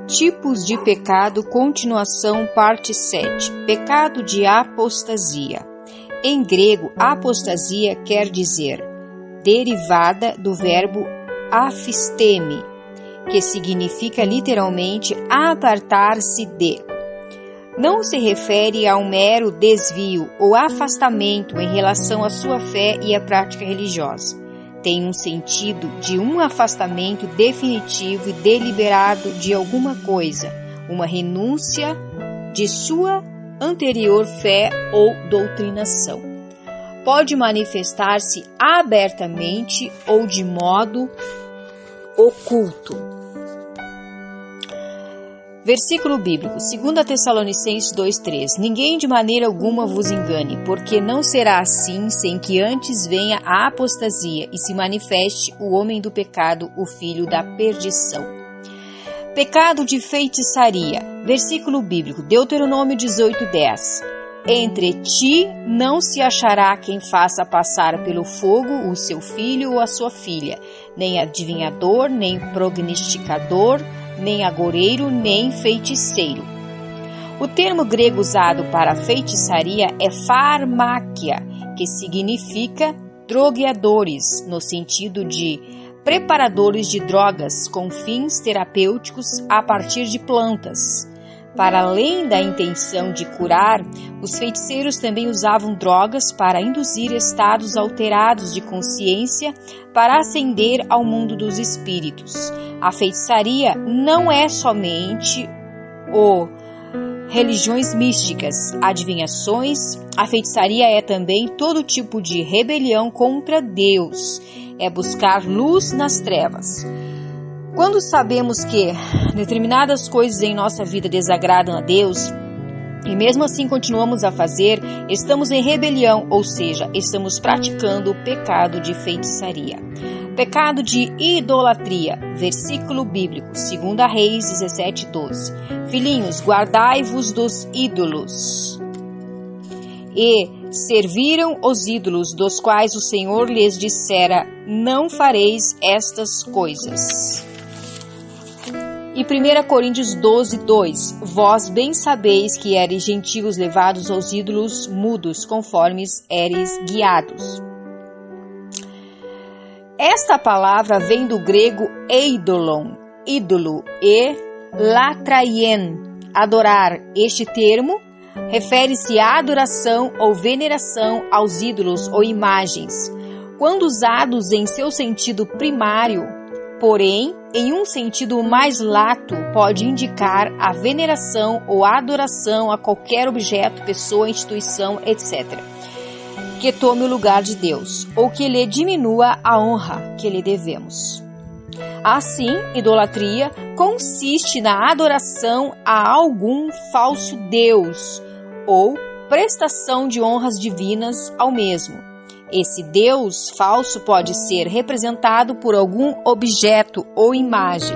Tipos de pecado, continuação, parte 7. Pecado de apostasia. Em grego, apostasia quer dizer derivada do verbo afisteme, que significa literalmente apartar-se de. Não se refere a um mero desvio ou afastamento em relação à sua fé e à prática religiosa. Tem um sentido de um afastamento definitivo e deliberado de alguma coisa, uma renúncia de sua anterior fé ou doutrinação. Pode manifestar-se abertamente ou de modo oculto. Versículo bíblico, 2 Tessalonicenses 2,3. Ninguém de maneira alguma vos engane, porque não será assim sem que antes venha a apostasia e se manifeste o homem do pecado, o filho da perdição. Pecado de feitiçaria. Versículo bíblico, Deuteronômio 18,10. Entre ti não se achará quem faça passar pelo fogo o seu filho ou a sua filha, nem adivinhador, nem prognosticador, nem agoureiro, nem feiticeiro. O termo grego usado para feitiçaria é farmáquia, que significa drogueadores, no sentido de preparadores de drogas com fins terapêuticos a partir de plantas. Para além da intenção de curar, os feiticeiros também usavam drogas para induzir estados alterados de consciência para ascender ao mundo dos espíritos. A feitiçaria não é somente religiões místicas, adivinhações. A feitiçaria é também todo tipo de rebelião contra Deus. É buscar luz nas trevas. Quando sabemos que determinadas coisas em nossa vida desagradam a Deus, e mesmo assim continuamos a fazer, estamos em rebelião, ou seja, estamos praticando o pecado de feitiçaria. Pecado de idolatria, versículo bíblico, 2 Reis 17:12. Filhinhos, guardai-vos dos ídolos. E serviram os ídolos, dos quais o Senhor lhes dissera, não fareis estas coisas. E 1 Coríntios 12:2. Vós bem sabeis que eres gentios levados aos ídolos mudos, conforme eres guiados. Esta palavra vem do grego eidolon, ídolo, e latraien, adorar. Este termo refere-se à adoração ou veneração aos ídolos ou imagens. Quando usados em seu sentido primário, porém, em um sentido mais lato, pode indicar a veneração ou a adoração a qualquer objeto, pessoa, instituição, etc., que tome o lugar de Deus, ou que lhe diminua a honra que lhe devemos. Assim, idolatria consiste na adoração a algum falso Deus, ou prestação de honras divinas ao mesmo. Esse Deus falso pode ser representado por algum objeto ou imagem.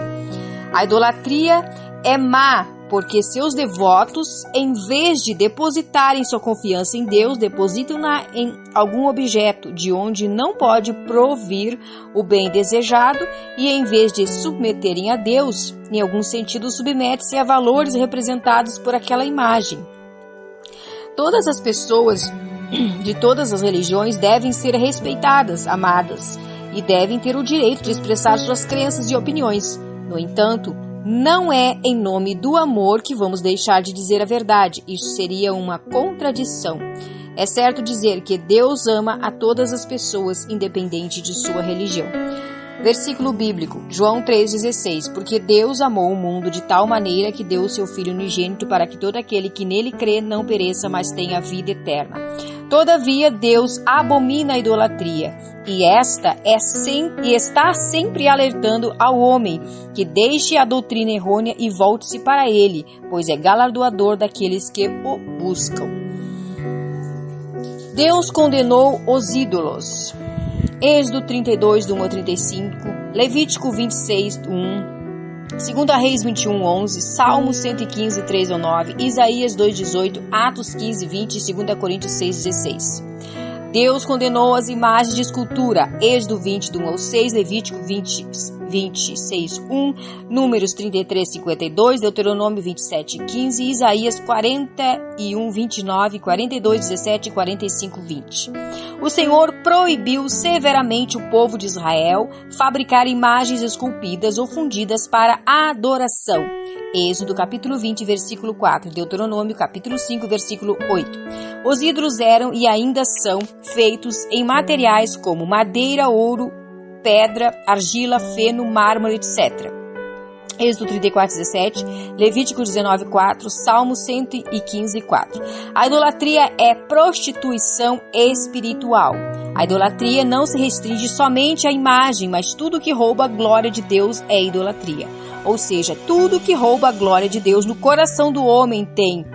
A idolatria é má, porque seus devotos, em vez de depositarem sua confiança em Deus, depositam-na em algum objeto, de onde não pode provir o bem desejado, e em vez de submeterem a Deus, em algum sentido submetem-se a valores representados por aquela imagem. Todas as pessoas de todas as religiões devem ser respeitadas, amadas, e devem ter o direito de expressar suas crenças e opiniões. No entanto, não é em nome do amor que vamos deixar de dizer a verdade. Isso seria uma contradição. É certo dizer que Deus ama a todas as pessoas, independente de sua religião. Versículo bíblico, João 3,16. Porque Deus amou o mundo de tal maneira que deu o seu Filho unigênito para que todo aquele que nele crê não pereça, mas tenha vida eterna. Todavia, Deus abomina a idolatria, e esta está sempre alertando ao homem que deixe a doutrina errônea e volte-se para ele, pois é galardoador daqueles que o buscam. Deus condenou os ídolos. Êxodo 32, 1-35, Levítico 26, 2 Reis 21, 11, Salmos 115, 3-9, Isaías 2,18, Atos 15, 20 e 2 Coríntios 6, 16. Deus condenou as imagens de escultura. Êxodo 20, 1-6, Levítico 20, 26:1, Números 33:52, Deuteronômio 27:15, Isaías 41:29, 42:17 e 45:20. O Senhor proibiu severamente o povo de Israel fabricar imagens esculpidas ou fundidas para a adoração. Êxodo capítulo 20, versículo 4, Deuteronômio capítulo 5, versículo 8. Os ídolos eram e ainda são feitos em materiais como madeira, ouro, pedra, argila, feno, mármore, etc. Êxodo 34:17, Levítico 19:4, Salmo 115:4. A idolatria é prostituição espiritual. A idolatria não se restringe somente à imagem, mas tudo que rouba a glória de Deus é idolatria. Ou seja, tudo que rouba a glória de Deus no coração do homem tem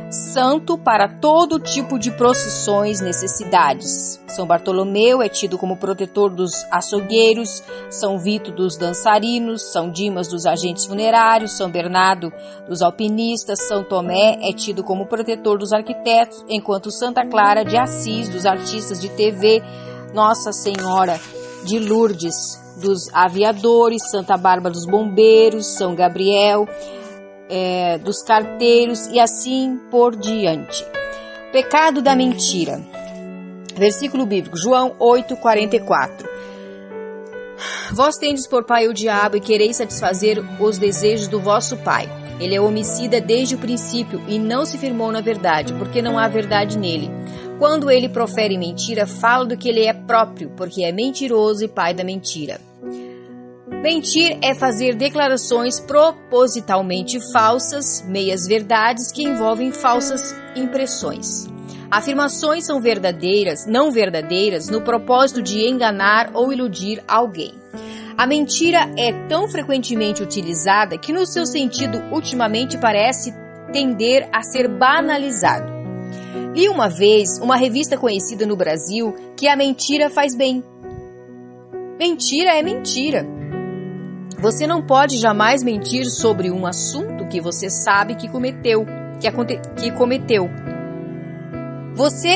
santo para todo tipo de procissões, necessidades. São Bartolomeu é tido como protetor dos açougueiros, São Vito dos dançarinos, São Dimas dos agentes funerários, São Bernardo dos alpinistas, São Tomé é tido como protetor dos arquitetos, enquanto Santa Clara de Assis dos artistas de TV, Nossa Senhora de Lourdes dos aviadores, Santa Bárbara dos bombeiros, São Gabriel dos carteiros e assim por diante. Pecado da mentira. Versículo bíblico, João 8:44. Vós tendes por pai o diabo e quereis satisfazer os desejos do vosso pai. Ele é homicida desde o princípio e não se firmou na verdade, porque não há verdade nele. Quando ele profere mentira, fala do que ele é próprio, porque é mentiroso e pai da mentira. Mentir é fazer declarações propositalmente falsas, meias-verdades que envolvem falsas impressões. Afirmações são não verdadeiras no propósito de enganar ou iludir alguém. A mentira é tão frequentemente utilizada que no seu sentido ultimamente parece tender a ser banalizado. Li uma vez uma revista conhecida no Brasil que a mentira faz bem. Mentira é mentira. Você não pode jamais mentir sobre um assunto que você sabe que cometeu. Você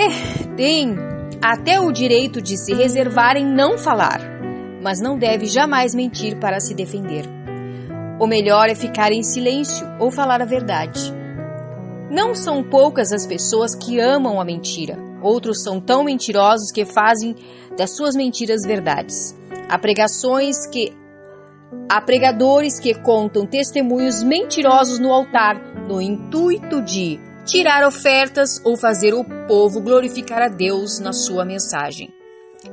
tem até o direito de se reservar em não falar, mas não deve jamais mentir para se defender. O melhor é ficar em silêncio ou falar a verdade. Não são poucas as pessoas que amam a mentira. Outros são tão mentirosos que fazem das suas mentiras verdades. Há pregadores que contam testemunhos mentirosos no altar, no intuito de tirar ofertas ou fazer o povo glorificar a Deus na sua mensagem.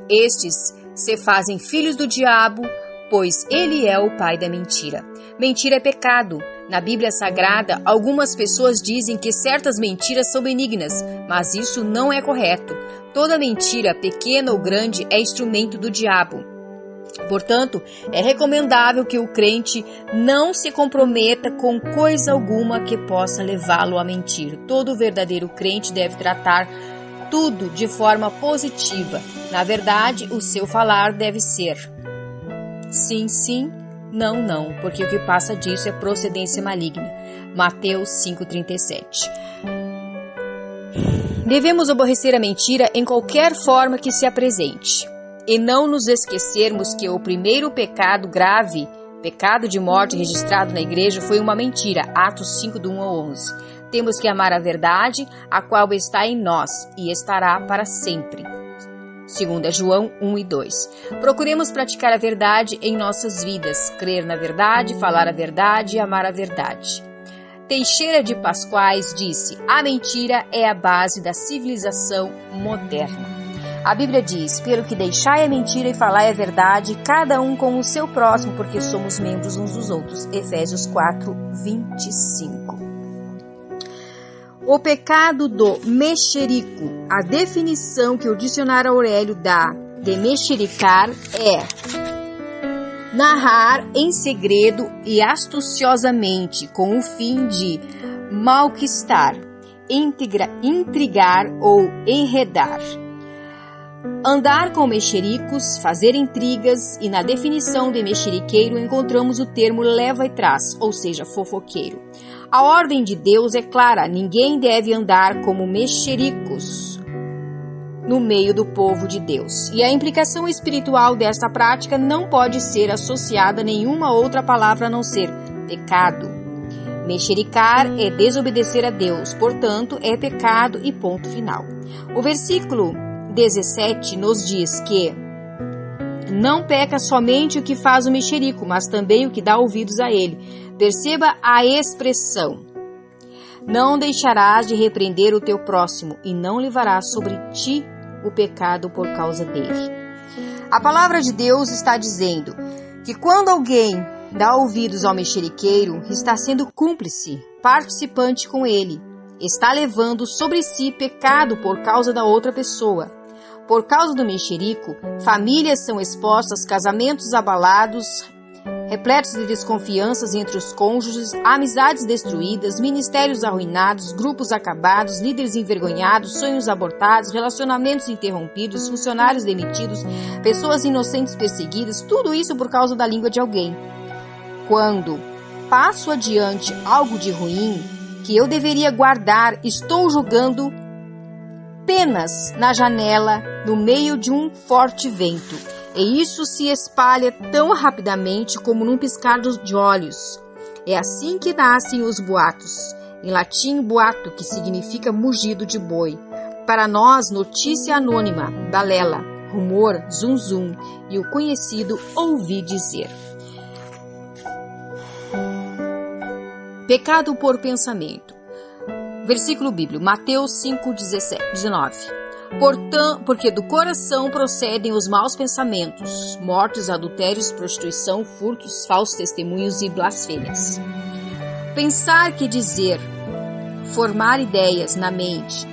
Estes se fazem filhos do diabo, pois ele é o pai da mentira. Mentira é pecado. Na Bíblia Sagrada, algumas pessoas dizem que certas mentiras são benignas, mas isso não é correto. Toda mentira, pequena ou grande, é instrumento do diabo. Portanto, é recomendável que o crente não se comprometa com coisa alguma que possa levá-lo a mentir. Todo verdadeiro crente deve tratar tudo de forma positiva. Na verdade, o seu falar deve ser sim, sim, não, não, porque o que passa disso é procedência maligna. Mateus 5,37. Devemos aborrecer a mentira em qualquer forma que se apresente. E não nos esquecermos que o primeiro pecado grave, pecado de morte registrado na igreja, foi uma mentira. Atos 5, do 1 ao 11. Temos que amar a verdade, a qual está em nós e estará para sempre. 2 João 1 e 2. Procuremos praticar a verdade em nossas vidas, crer na verdade, falar a verdade e amar a verdade. Teixeira de Pascoais disse: a mentira é a base da civilização moderna. A Bíblia diz: pelo que deixai a mentira e falai a verdade, cada um com o seu próximo, porque somos membros uns dos outros. Efésios 4, 25. O pecado do mexerico. A definição que o dicionário Aurélio dá de mexericar é narrar em segredo e astuciosamente, com o fim de malquistar, intrigar ou enredar. Andar com mexericos, fazer intrigas, e na definição de mexeriqueiro encontramos o termo leva e traz, ou seja, fofoqueiro. A ordem de Deus é clara: ninguém deve andar como mexericos. no meio do povo de Deus. E a implicação espiritual desta prática não pode ser associada a nenhuma outra palavra a não ser pecado. Mexericar é desobedecer a Deus, portanto, é pecado e ponto final. O versículo 17 nos diz que não peca somente o que faz o mexerico, mas também o que dá ouvidos a ele. Perceba a expressão. Não deixarás de repreender o teu próximo e não levarás sobre ti o pecado por causa dele. A palavra de Deus está dizendo que quando alguém dá ouvidos ao mexeriqueiro, está sendo cúmplice, participante com ele, está levando sobre si pecado por causa da outra pessoa. Por causa do mexerico, famílias são expostas, casamentos abalados, repletos de desconfianças entre os cônjuges, amizades destruídas, ministérios arruinados, grupos acabados, líderes envergonhados, sonhos abortados, relacionamentos interrompidos, funcionários demitidos, pessoas inocentes perseguidas, tudo isso por causa da língua de alguém. Quando passo adiante algo de ruim que eu deveria guardar, estou jogando penas na janela no meio de um forte vento. E isso se espalha tão rapidamente como num piscar de olhos. É assim que nascem os boatos. Em latim, boato, que significa mugido de boi. Para nós, notícia anônima, balela, rumor, zum zum e o conhecido ouvi dizer. Pecado por pensamento. Versículo bíblico, Mateus 5:19. Porque do coração procedem os maus pensamentos, mortes, adultérios, prostituição, furtos, falsos testemunhos e blasfêmias. Pensar que dizer, formar ideias na mente,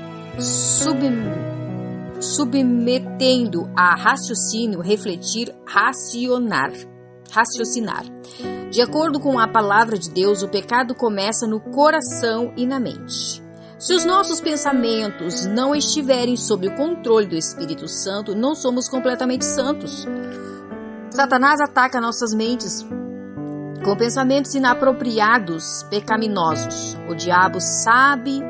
submetendo a raciocínio, refletir, raciocinar. De acordo com a palavra de Deus, o pecado começa no coração e na mente. Se os nossos pensamentos não estiverem sob o controle do Espírito Santo, não somos completamente santos. Satanás ataca nossas mentes com pensamentos inapropriados, pecaminosos. O diabo sabe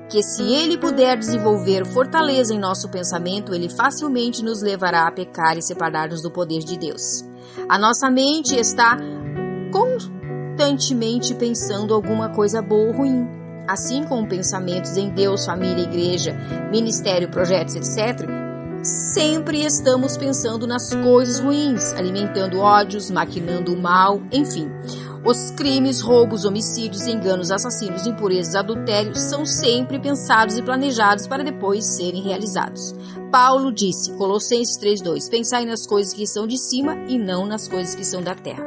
que se ele puder desenvolver fortaleza em nosso pensamento, ele facilmente nos levará a pecar e separar-nos do poder de Deus. A nossa mente está constantemente pensando alguma coisa boa ou ruim. Assim como pensamentos em Deus, família, igreja, ministério, projetos, etc., sempre estamos pensando nas coisas ruins, alimentando ódios, maquinando o mal, enfim. Os crimes, roubos, homicídios, enganos, assassinos, impurezas, adultérios são sempre pensados e planejados para depois serem realizados. Paulo disse, Colossenses 3:2, pensai nas coisas que são de cima e não nas coisas que são da terra.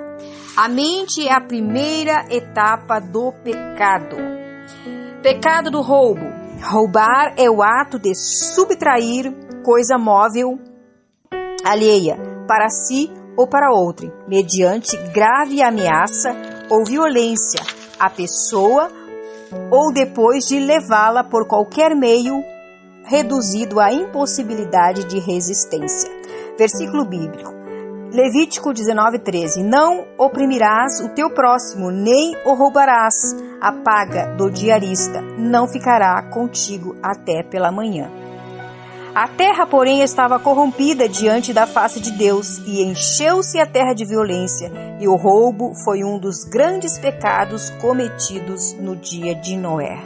A mente é a primeira etapa do pecado. Pecado do roubo. Roubar é o ato de subtrair coisa móvel alheia para si ou para outro, mediante grave ameaça ou violência à pessoa ou depois de levá-la por qualquer meio reduzido à impossibilidade de resistência. Versículo bíblico. Levítico 19:13. Não oprimirás o teu próximo, nem o roubarás. A paga do diarista não ficará contigo até pela manhã. A terra, porém, estava corrompida diante da face de Deus, e encheu-se a terra de violência, e o roubo foi um dos grandes pecados cometidos no dia de Noé.